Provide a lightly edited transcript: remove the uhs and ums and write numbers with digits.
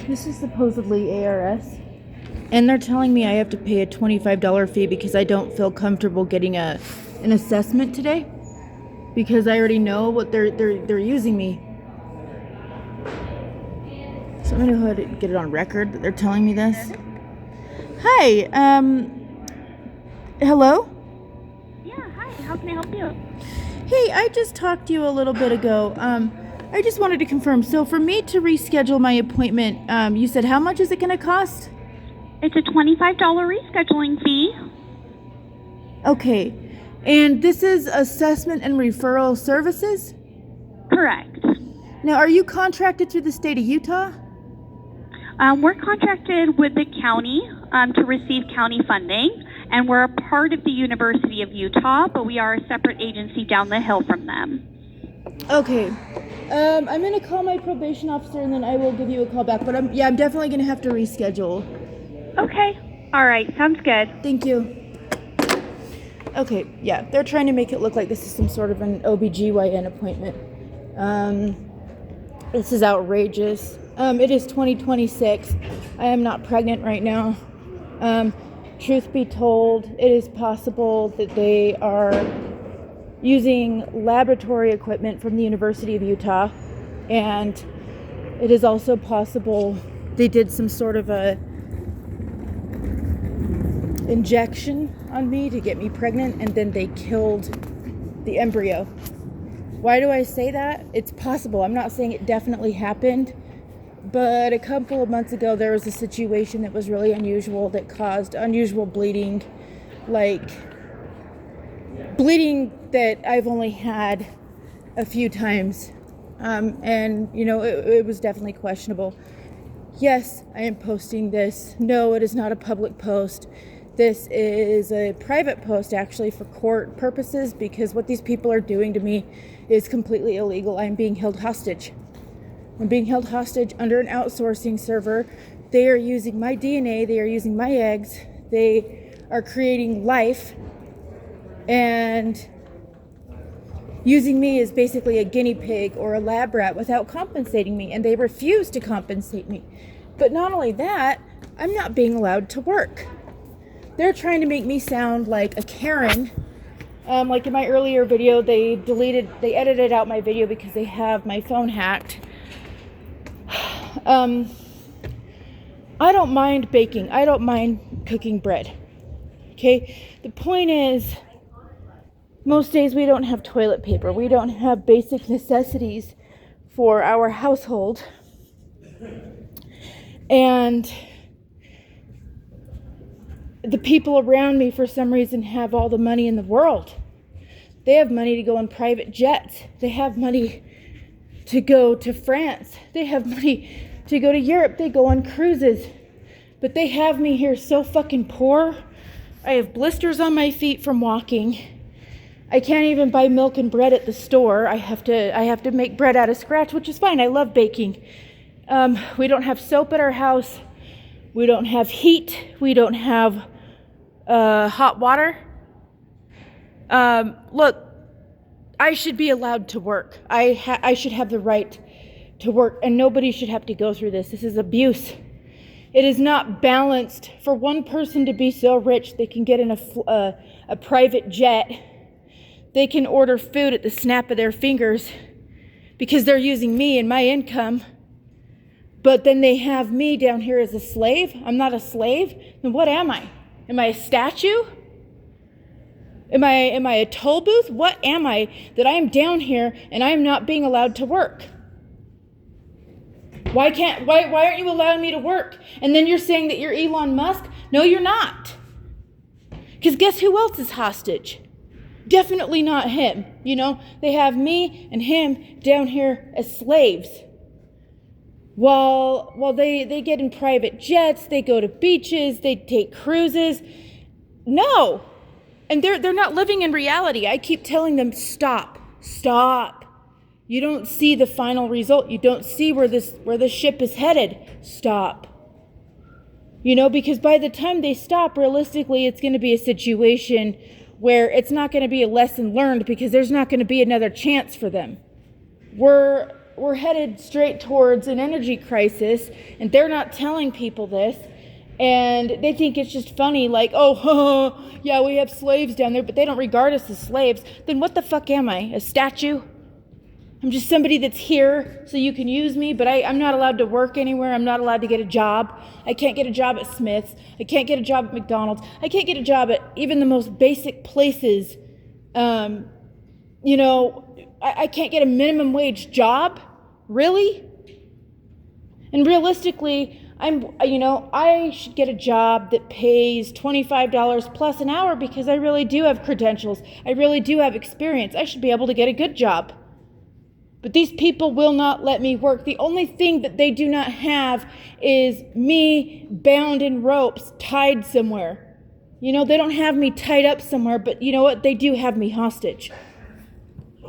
This is supposedly ARS. And they're telling me I have to pay a $25 fee because I don't feel comfortable getting an assessment today. Because I already know what they're using me. So I'm gonna go ahead and get it on record that they're telling me this. Hi, hello? Yeah, hi, how can I help you? Hey, I just talked to you a little bit ago. I just wanted to confirm. So for me to reschedule my appointment, you said how much is it gonna cost? It's a $25 rescheduling fee. Okay. And this is assessment and referral services? Correct. Now, are you contracted through the state of Utah? We're contracted with the county to receive county funding, and we're a part of the University of Utah, but we are a separate agency down the hill from them. Okay. I'm going to call my probation officer, and then I will give you a call back. But I'm definitely going to have to reschedule. Okay. All right. Sounds good. Thank you. Okay, yeah, they're trying to make it look like this is some sort of an OBGYN appointment. This is outrageous. It is 2026. I am not pregnant right now. Truth be told, it is possible that they are using laboratory equipment from the University of Utah, and it is also possible they did some sort of a injection on me to get me pregnant, and then they killed the embryo. Why do I say that? It's possible. I'm not saying it definitely happened, but a couple of months ago there was a situation that was really unusual that caused unusual bleeding, like bleeding that I've only had a few times, and it was definitely questionable. Yes, I am posting this. No, it is not a public post. This is a private post, actually, for court purposes, because what these people are doing to me is completely illegal. I'm being held hostage. I'm being held hostage under an outsourcing server. They are using my DNA. They are using my eggs. They are creating life and using me as basically a guinea pig or a lab rat without compensating me, and they refuse to compensate me. But not only that, I'm not being allowed to work. They're trying to make me sound like a Karen. Like in my earlier video, they edited out my video because they have my phone hacked. I don't mind baking. I don't mind cooking bread. Okay? The point is, most days we don't have toilet paper. We don't have basic necessities for our household. And the people around me, for some reason, have all the money in the world. They have money to go on private jets. They have money to go to France. They have money to go to Europe. They go on cruises. But they have me here so fucking poor. I have blisters on my feet from walking. I can't even buy milk and bread at the store. I have to make bread out of scratch, which is fine. I love baking. We don't have soap at our house. We don't have heat. We don't have hot water. Look, I should be allowed to work. I should have the right to work, and nobody should have to go through this. This is abuse. It is not balanced for one person to be so rich they can get in a private jet. They can order food at the snap of their fingers because they're using me and my income. But then they have me down here as a slave. I'm not a slave. Then what am I? Am I a statue? Am I a toll booth? What am I that I am down here and I am not being allowed to work? Why aren't you allowing me to work? And then you're saying that you're Elon Musk? No, you're not. Because guess who else is hostage? Definitely not him. They have me and him down here as slaves. While they get in private jets, they go to beaches, they take cruises. No. And they're not living in reality. I keep telling them, stop. You don't see the final result. You don't see where the ship is headed. Stop. Because by the time they stop, realistically, it's going to be a situation where it's not going to be a lesson learned because there's not going to be another chance for them. We're headed straight towards an energy crisis, and they're not telling people this, and they think it's just funny, like, oh, yeah, we have slaves down there, but they don't regard us as slaves. Then what the fuck am I? A statue? I'm just somebody that's here so you can use me, but I'm not allowed to work anywhere. I'm not allowed to get a job. I can't get a job at Smith's. I can't get a job at McDonald's. I can't get a job at even the most basic places. I can't get a minimum wage job. Really? And realistically, I should get a job that pays $25 plus an hour because I really do have credentials. I really do have experience. I should be able to get a good job. But these people will not let me work. The only thing that they do not have is me bound in ropes, tied somewhere. They don't have me tied up somewhere, but you know what? They do have me hostage.